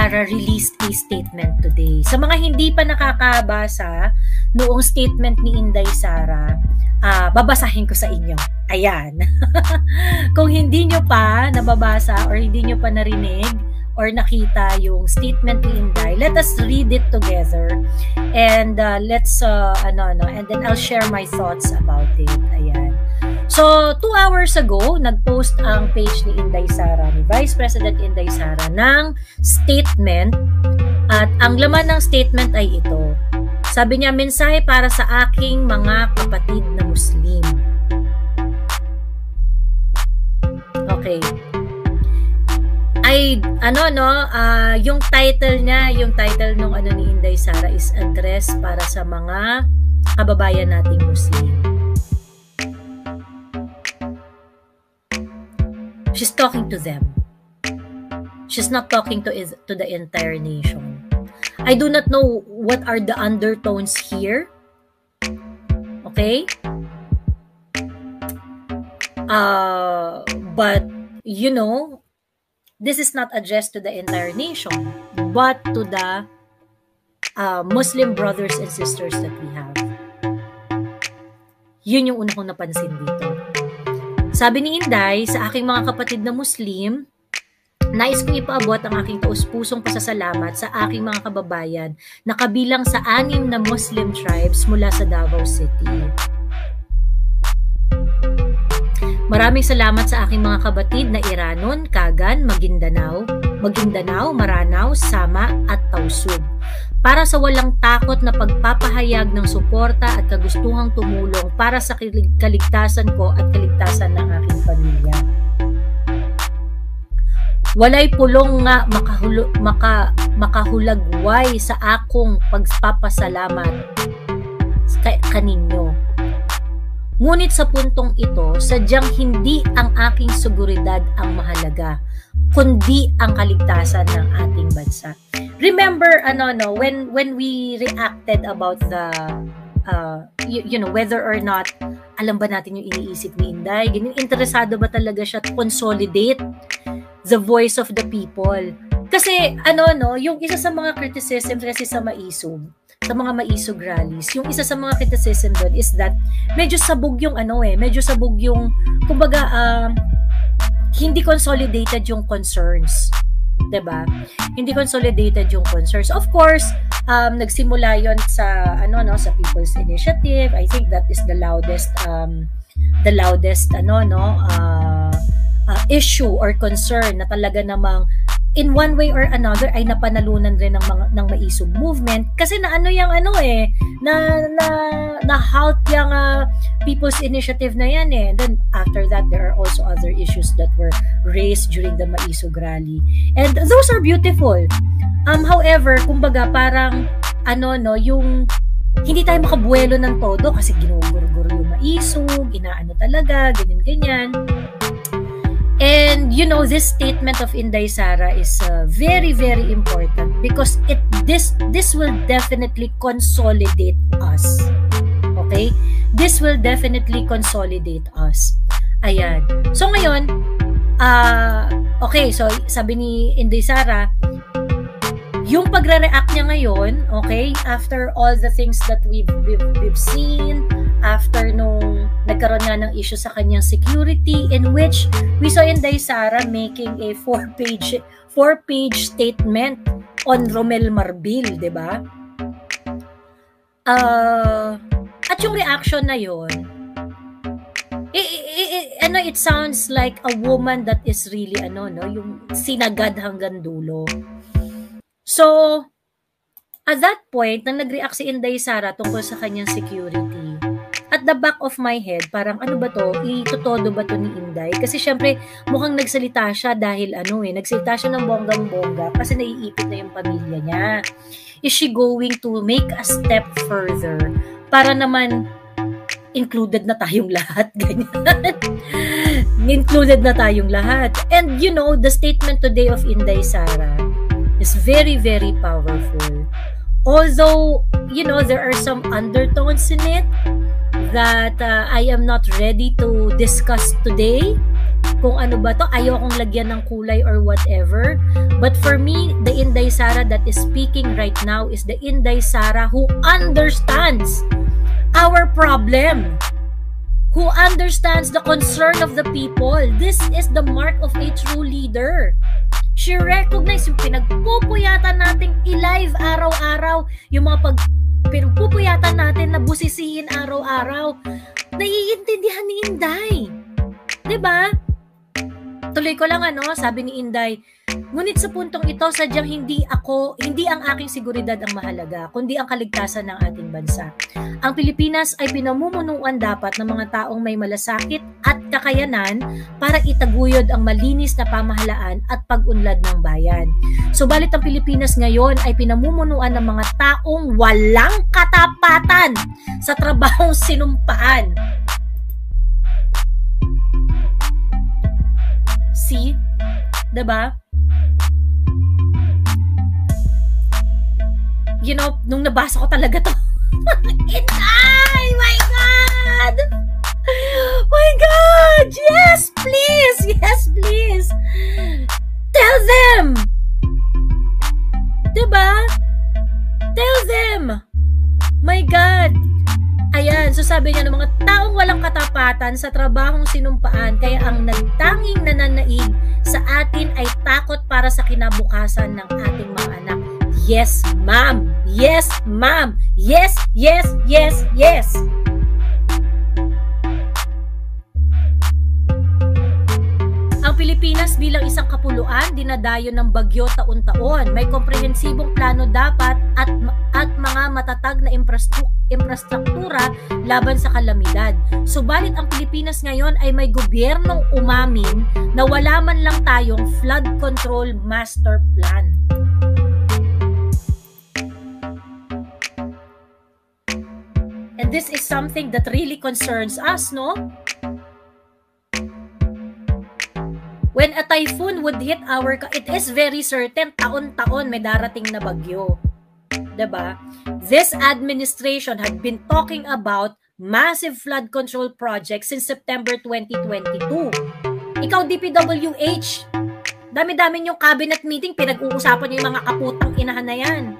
Sara released a statement today. Sa mga hindi pa nakakabasa noong statement ni Inday Sara, babasahin ko sa inyo. Ayan. Kung hindi nyo pa nababasa or hindi nyo pa narinig or nakita yung statement ni Inday, let us read it together and let's and then I'll share my thoughts about it. Ayan. So, 2 hours ago, nag-post ang page ni Inday Sara, ni Vice President Inday Sara, ng statement at ang laman ng statement ay ito. Sabi niya, mensahe para sa aking mga kapatid na Muslim. Okay. Ay, yung title niya, yung title nung ni Inday Sara is address para sa mga kababayan nating Muslim. She's talking to them. She's not talking to the entire nation. I do not know what are the undertones here. Okay? But, you know, this is not addressed to the entire nation, but to the Muslim brothers and sisters that we have. Yun yung una kong napansin dito. Sabi ni Inday, sa aking mga kapatid na Muslim, nais kong ipaabot ang aking taus-pusong pasasalamat sa aking mga kababayan na kabilang sa 6 na Muslim tribes mula sa Davao City. Maraming salamat sa aking mga kabatid na Iranon, Kagan, Maguindanao, Maranao, Sama at Tausug. Para sa walang takot na pagpapahayag ng suporta at kagustuhang tumulong para sa kaligtasan ko at kaligtasan ng aking pamilya. Walay pulong nga makahulagway sa akong pagpapasalamat kaninyo. Ngunit sa puntong ito, sadyang hindi ang aking seguridad ang mahalaga, kundi ang kaligtasan ng ating bansa. Remember, when we reacted about the, whether or not, alam ba natin yung iniisip ni Inday? Ganyan, interesado ba talaga siya to consolidate the voice of the people? Kasi, yung isa sa mga criticism kasi sa mga maisog rallies, yung isa sa mga criticism doon is that medyo sabog yung kumbaga, hindi consolidated yung concerns. 'Di ba? Hindi consolidated yung concerns. Of course, nagsimula 'yon sa sa People's Initiative. I think that is the loudest issue or concern na talaga namang in one way or another ay napanalunan rin ng maisog movement kasi na halt yung People's Initiative na yan eh. And then after that there are also other issues that were raised during the maisog rally, and those are beautiful. However, kumbaga parang yung hindi tayo makabuelo ng todo kasi ginuguro-guro yung maisog, inaano talaga, ganyan. And this statement of Inday Sara is very, very important because this will definitely consolidate us. Okay? This will definitely consolidate us. Ayan. So ngayon, okay, so sabi ni Inday Sara, yung pagre-react niya ngayon, okay, after all the things that we've seen, after nung nagkaroon nga ng issue sa kanyang security, in which we saw Inday Sara making a 4-page statement on Romel Marbil, di ba? At yung reaction na yun, it sounds like a woman that is really yung sinagad hanggang dulo. So, at that point, nang nag-react si Inday Sara tungkol sa kanyang security, at the back of my head, parang ano ba to? Itotodo ba to ni Inday? Kasi syempre, mukhang nagsalita siya dahil nagsalita siya ng bonggang-bongga kasi naiipit na yung pamilya niya. Is she going to make a step further para naman included na tayong lahat? Ganyan. Included na tayong lahat. And the statement today of Inday Sara is very, very powerful. Although, there are some undertones in it that I am not ready to discuss today. kung ano ba to, ayokong lagyan ng kulay or whatever. But for me, the Inday Sara that is speaking right now is the Inday Sara who understands our problem, who understands the concern of the people. This is the mark of a true leader. She recognized yung pinagpupuyatan nating i-live araw-araw, yung mga pinagpupuyatan natin na busisiin araw-araw, naiintindihan ni Inday. Diba? Tuloy ko lang sabi ni Inday, ngunit sa puntong ito, sadyang hindi ang aking seguridad ang mahalaga, kundi ang kaligtasan ng ating bansa. Ang Pilipinas ay pinamumunuan dapat ng mga taong may malasakit at kakayanan para itaguyod ang malinis na pamahalaan at pag-unlad ng bayan. Subalit ang Pilipinas ngayon ay pinamumunuan ng mga taong walang katapatan sa trabahong sinumpaan. See? Diba? You know, nung nabasa ko talaga to, Inday! My God! My God! Yes, please! Yes, please! Tell them! Diba? Tell them! My God! Ayan, so sabi niya ng mga taong walang katapatan sa trabahong sinumpaan, kaya ang nagtanging nananaig sa atin ay takot para sa kinabukasan ng ating mga anak. Yes, ma'am! Yes, ma'am! Yes, yes, yes, yes! Ang Pilipinas bilang isang kapuluan, dinadayo ng bagyo taon-taon. May komprehensibong plano dapat at mga matatag na infrastruktura laban sa kalamidad. Subalit ang Pilipinas ngayon ay may gobyernong umamin na wala man lang tayong flood control master plan. And this is something that really concerns us, no? When a typhoon would hit it is very certain taon-taon may darating na bagyo. Diba? This administration had been talking about massive flood control projects since September 2022. Ikaw, DPWH, dami-dami yung cabinet meeting, pinag-uusapan nyo yung mga kaputang inahan na yan.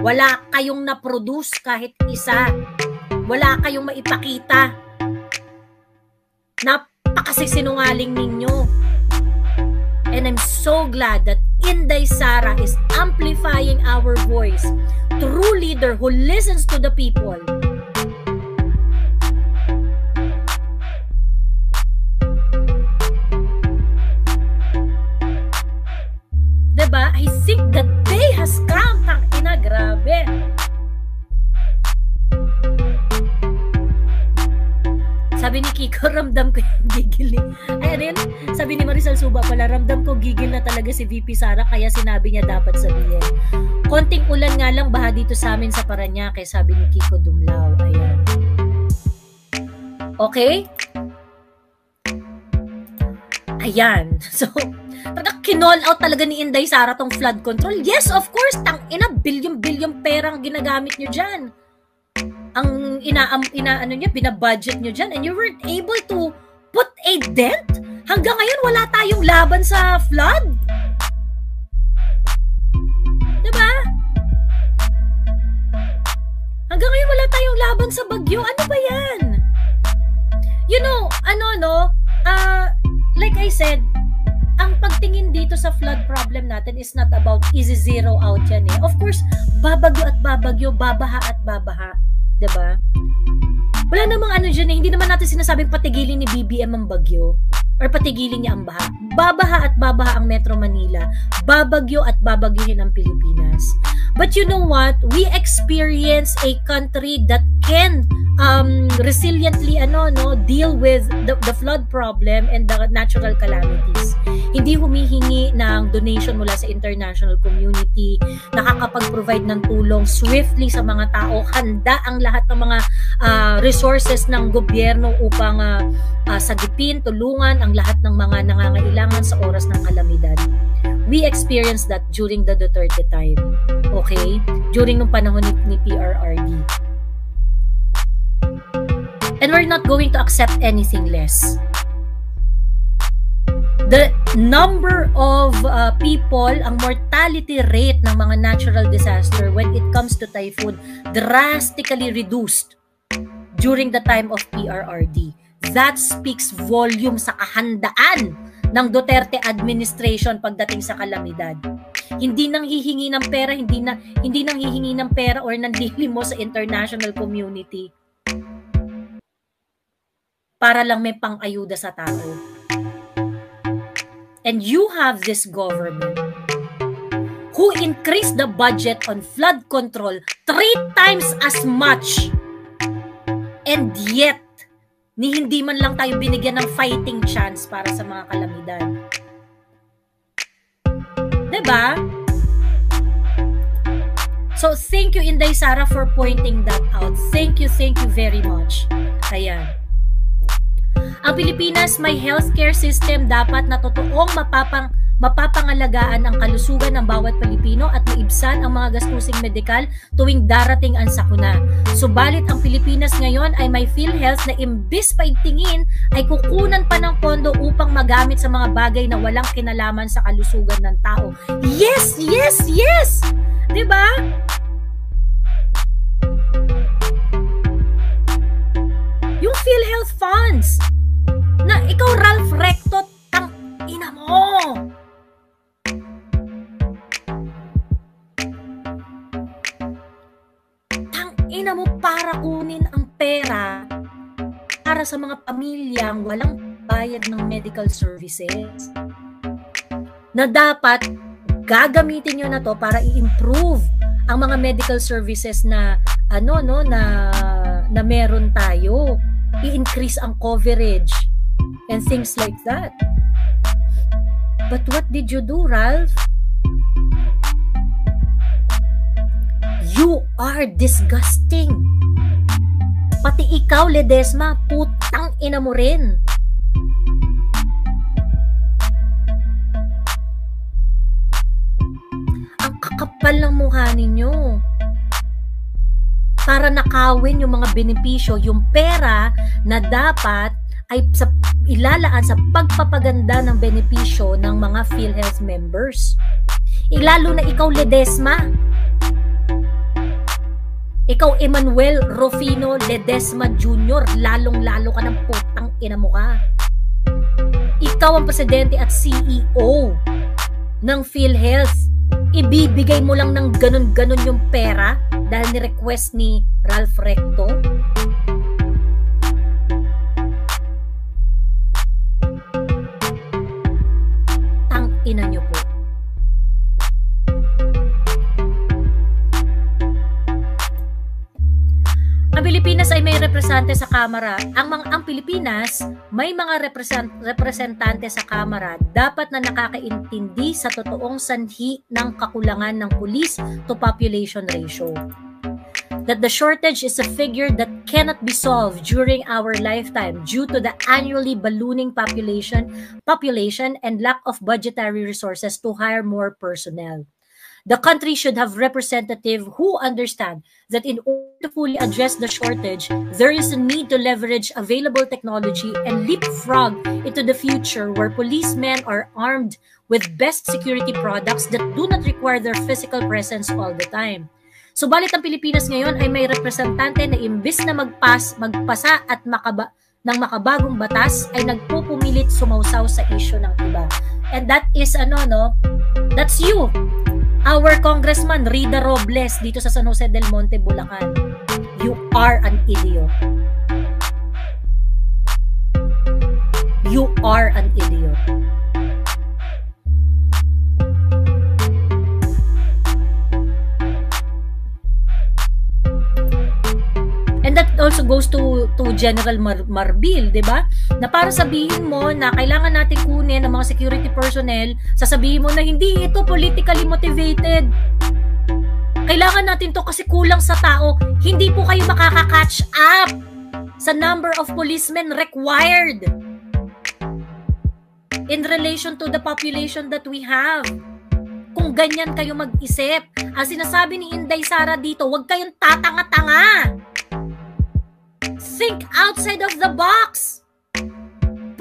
Wala kayong na-produce kahit isa. Wala kayong maipakita. Napakasisinungaling ninyo. And I'm so glad that Inday Sara is amplifying our voice. True leader who listens to the people. Diba? I think the day has come. Tangina, grabe. Sabi ni Kiko, ramdam ko yung gigil. Ay, ano yun? Sabi ni Marisol Suba pala, ramdam ko gigil na talaga si VP Sara, kaya sinabi niya dapat sabihin. Konting ulan nga lang baha dito sa amin sa Parañaque, sabi ni Kiko Dumlao. Ayan. Okay? Ayan. So, kinall out talaga ni Inday Sara tong flood control. Yes, of course, tangina, bilyon-bilyon perang ginagamit nyo dyan. Ang binabudget nyo dyan, and you weren't able to put a dent? Hanggang ngayon, wala tayong laban sa flood? Diba? Hanggang ngayon, wala tayong laban sa bagyo. Ano ba yan? You know, like I said, ang pagtingin dito sa flood problem natin is not about easy zero out yan eh. Of course, babagyo at babagyo, babaha at babaha. Diba? Wala namang dyan eh. Hindi naman natin sinasabing patigilin ni BBM ang bagyo or patigilin niya ang baha. Babaha at babaha ang Metro Manila. Babagyo at babagyohin ang Pilipinas. But you know what? We experience a country that can resiliently deal with the flood problem and the natural calamities. Hindi humihingi ng donation mula sa international community, nakakapag-provide ng tulong swiftly sa mga tao, handa ang lahat ng mga resources ng gobyerno upang sagipin, tulungan ang lahat ng mga nangangailangan sa oras ng kalamidad. We experienced that during the Duterte time. Okay? During nung panahon ni PRRD. And we're not going to accept anything less. The number of people, ang mortality rate ng mga natural disaster when it comes to typhoon drastically reduced during the time of PRRD. That speaks volume sa kahandaan ng Duterte administration pagdating sa kalamidad. Hindi nang hihingi ng pera, hindi nang hihingi ng pera or nang mo sa international community para lang may pang-ayuda sa tao. And you have this government who increased the budget on flood control 3 times as much, and yet hindi man lang tayo binigyan ng fighting chance para sa mga kalamidad. Diba? So, thank you, Inday Sara, for pointing that out. Thank you very much. Ayan. Ang Pilipinas, may healthcare system dapat na totoong mapapangalagaan ang kalusugan ng bawat Pilipino at maibsan ang mga gastusing medikal tuwing darating ang sakuna. Subalit ang Pilipinas ngayon ay may PhilHealth na imbis paigtingin ay kukunan pa ng pondo upang magamit sa mga bagay na walang kinalaman sa kalusugan ng tao. Yes! Yes! Yes! Diba? Yung PhilHealth funds na ikaw, Ralph Recto, tang ina mo! Ina mo para kunin ang pera para sa mga pamilyang walang bayad ng medical services na dapat gagamitin nyo na to para i-improve ang mga medical services na na meron tayo, i-increase ang coverage and things like that. But what did you do, Ralph? You are disgusting. Pati ikaw, Ledesma, putang ina mo rin. Ang kakapal ng mukha ninyo. Para nakawin yung mga benepisyo, yung pera na dapat ay ilalaan sa pagpapaganda ng benepisyo ng mga PhilHealth members. Lalo na ikaw, Ledesma. Ikaw, Emmanuel Rufino Ledesma Jr., lalong-lalo ka ng putang ina mo ka. Ikaw ang presidente at CEO ng PhilHealth. Ibibigay mo lang ng ganun-ganun yung pera dahil ni-request ni Ralph Recto. Tang ina nyo po. Ang Pilipinas ay may representante sa Kamara. Ang Pilipinas may mga representante sa Kamara dapat na nakakaintindi sa totoong sanhi ng kakulangan ng police to population ratio. That the shortage is a figure that cannot be solved during our lifetime due to the annually ballooning population and lack of budgetary resources to hire more personnel. The country should have representatives who understand that in order to fully address the shortage, there is a need to leverage available technology and leapfrog into the future where policemen are armed with best security products that do not require their physical presence all the time. Subalit ang Pilipinas ngayon ay may representante na imbis na magpasa at ng makabagong batas ay nagpupumilit sumausaw sa issue ng iba. And that is that's you. Our Congressman Rida Robles dito sa San Jose del Monte, Bulacan. You are an idiot. You are an idiot. And that also goes to General Marbil, di ba? Na para sabihin mo na kailangan natin kunin ng mga security personnel, sasabihin mo na hindi ito politically motivated. Kailangan natin to kasi kulang sa tao. Hindi po kayo makaka-catch up sa number of policemen required in relation to the population that we have. Kung ganyan kayo mag-isip, ang sinasabi ni Inday Sara dito, huwag kayong tatanga-tanga. Think outside of the box.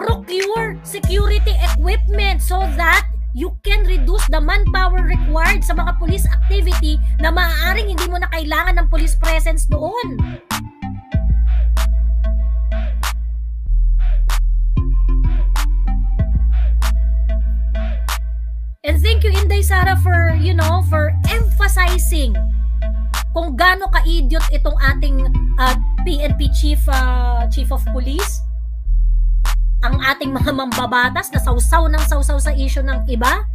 procure security equipment so that you can reduce the manpower required sa mga police activity na maaaring hindi mo na kailangan ng police presence doon. And thank you, Inday Sara, for, for emphasizing kung gaano ka-idiot itong ating PNP Chief of Police. Ang ating mga mambabatas na sausaw ng sausaw sa issue ng iba.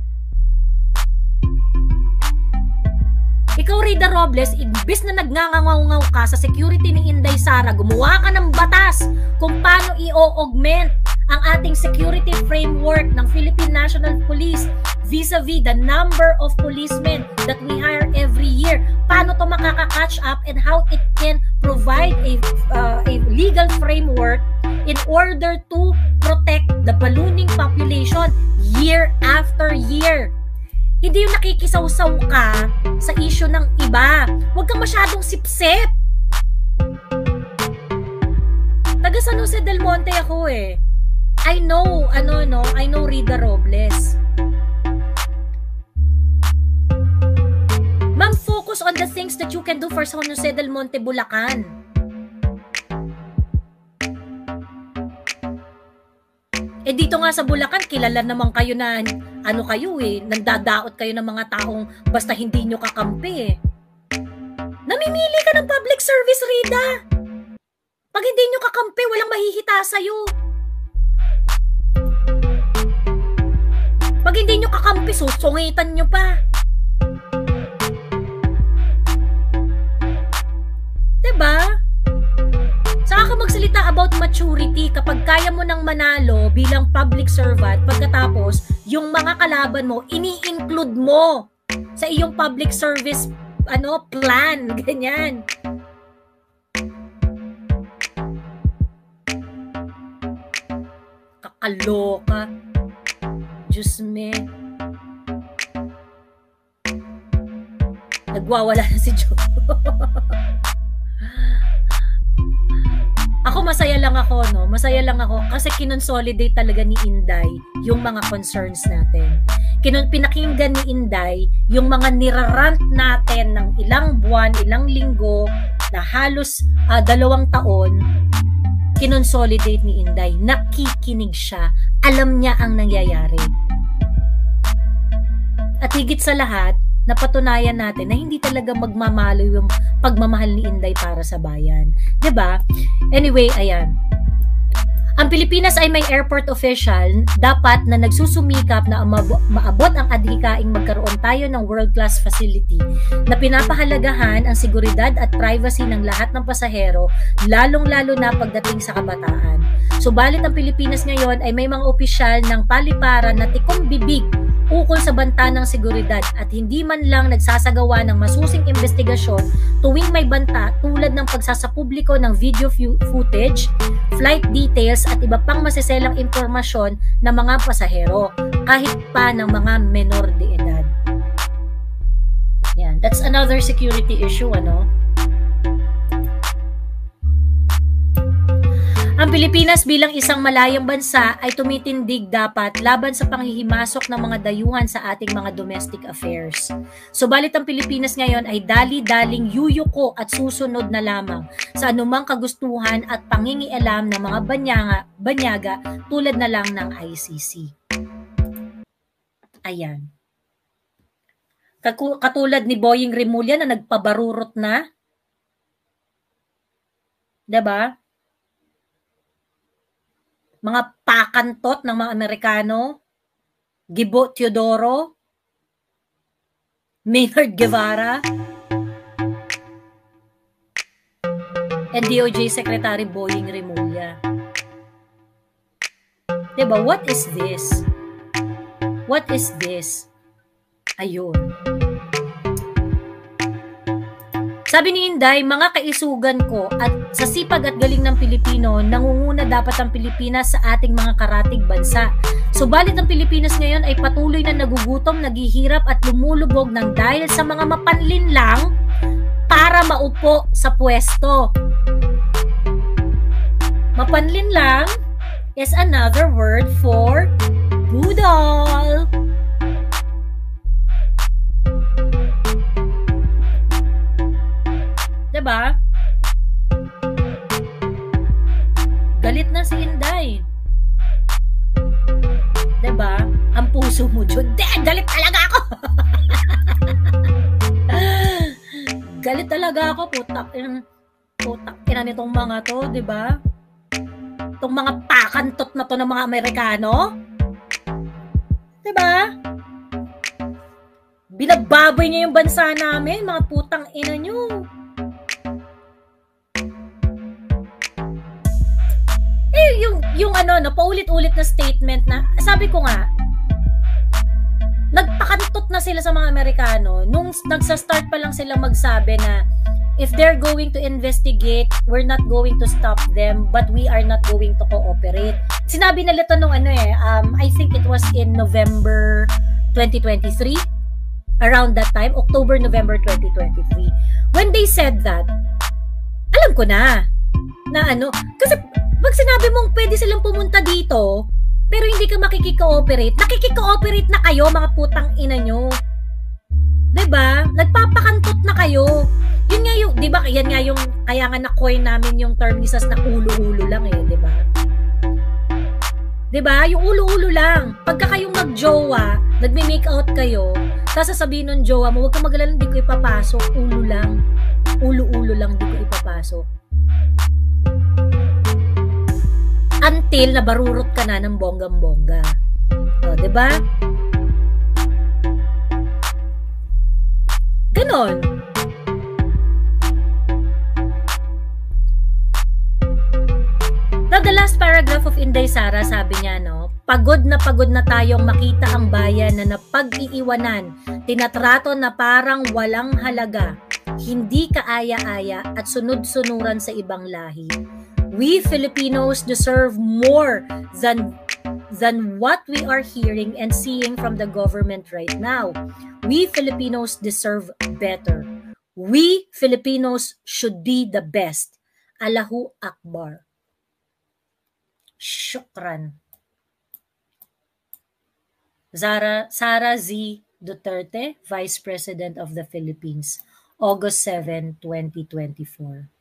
Ikaw, Rida Robles, imbis na nagngangangaw ka sa security ni Inday Sara, gumawa ka ng batas kung paano i-augment ang ating security framework ng Philippine National Police vis-a-vis the number of policemen that we hire every year. Paano to makaka-catch up and how it can provide a legal framework in order to protect the ballooning population year after year. Hindi yung nakikisawsaw ka sa issue ng iba. Huwag kang masyadong sipsip. Taga San Jose del Monte ako eh. I know Rida Robles. Ma'am, focus on the things that you can do for San Jose del Monte, Bulacan. Eh dito nga sa Bulacan, kilala naman kayo na nagdadaot kayo ng mga taong basta hindi nyo kakampi eh. Namimili ka ng public service, Rida. Pag hindi nyo kakampi, walang mahihita sa'yo. Pag hindi nyo kakampi, susungitan nyo pa. Diba? Saka ka magsalita about maturity kapag kaya mo nang manalo bilang public servant, pagkatapos yung mga kalaban mo ini-include mo sa iyong public service plan, ganyan. Kakaloka. Diyos me. Nagwawala na si Joe. Ako masaya lang ako, no? Masaya lang ako kasi kinonsolidate talaga ni Inday yung mga concerns natin. Pinakinggan ni Inday yung mga nirarant natin ng ilang buwan, ilang linggo, na halos 2 taon. Kinonsolidate ni Inday. Nakikinig siya. Alam niya ang nangyayari. At higit sa lahat, napatunayan natin na hindi talaga magmamalo yung pagmamahal ni Inday para sa bayan. 'Di ba? Anyway, ayan. Ang Pilipinas ay may airport official dapat na nagsusumikap na maabot ang adhikaing magkaroon tayo ng world-class facility na pinapahalagahan ang seguridad at privacy ng lahat ng pasahero, lalong-lalo na pagdating sa kabataan. Subalit ang Pilipinas ngayon ay may mga opisyal ng paliparan na tikong bibig ukol sa banta ng seguridad at hindi man lang nagsasagawa ng masusing investigasyon tuwing may banta tulad ng pagsasapubliko ng video footage, flight details at iba pang masiselang impormasyon ng mga pasahero kahit pa ng mga menor de edad. Yan, that's another security issue, Ang Pilipinas bilang isang malayang bansa ay tumitindig dapat laban sa panghihimasok ng mga dayuhan sa ating mga domestic affairs. Subalit ang Pilipinas ngayon ay dali-daling yuyuko at susunod na lamang sa anumang kagustuhan at pangingialam ng mga banyaga tulad na lang ng ICC. Ayan. Katulad ni Boying Rimulya na nagpabarurot na. 'Di ba? Mga pakantot ng mga Amerikano, Gibo Teodoro, Maynard Guevara, and DOJ Secretary Boying Rimulya. Diba? What is this? What is this? Ayun. Sabi ni Inday, mga kaisugan ko at sa sipag at galing ng Pilipino, nangunguna dapat ang Pilipinas sa ating mga karatig bansa. Subalit ang Pilipinas ngayon ay patuloy na nagugutom, naghihirap at lumulubog ng dahil sa mga mapanlin lang para maupo sa pwesto. Mapanlin lang is another word for budol. Diba? Galit na si Inday. Diba? Ang puso mo dyan, galit talaga ako! Galit talaga ako, putak ina nitong mga to, diba? Itong mga pakantot na to ng mga Amerikano. Diba? Binababoy niya yung bansa namin, mga putang ina nyo. Yung ano, no, paulit-ulit na statement na, sabi ko nga, nagpakantot na sila sa mga Amerikano nung nagsa-start pa lang sila magsabi na if they're going to investigate, we're not going to stop them, but we are not going to cooperate. Sinabi nila ito nung I think it was in November 2023, around that time, October-November 2023. When they said that, alam ko na kasi pag sinabi mong pwede silang pumunta dito, pero hindi ka makikikooperate, nakikikooperate na kayo, mga putang ina nyo. Diba? Nagpapakantot na kayo. Yun nga yung, diba, yan nga yung, kaya nga na-coin namin yung term ni Sas na ulo-ulo lang diba? Diba? Yung ulo-ulo lang. Pagka kayong mag-jowa, nagme-make out kayo, tapos sasabihin ng jowa mo, huwag kang mag-alala, hindi ko ipapasok, ulo lang. Ulo-ulo lang, hindi ko ipapasok. Until nabarurot ka na ng bonggang-bongga. O, diba? Ganon. Now, the last paragraph of Inday Sara, sabi niya, no, pagod na tayong makita ang bayan na napag-iiwanan, tinatrato na parang walang halaga, hindi kaaya-aya at sunod-sunuran sa ibang lahi. We Filipinos deserve more than what we are hearing and seeing from the government right now. We Filipinos deserve better. We Filipinos should be the best. Allahu Akbar. Shukran. Sara Z. Duterte, Vice President of the Philippines, August 7, 2024.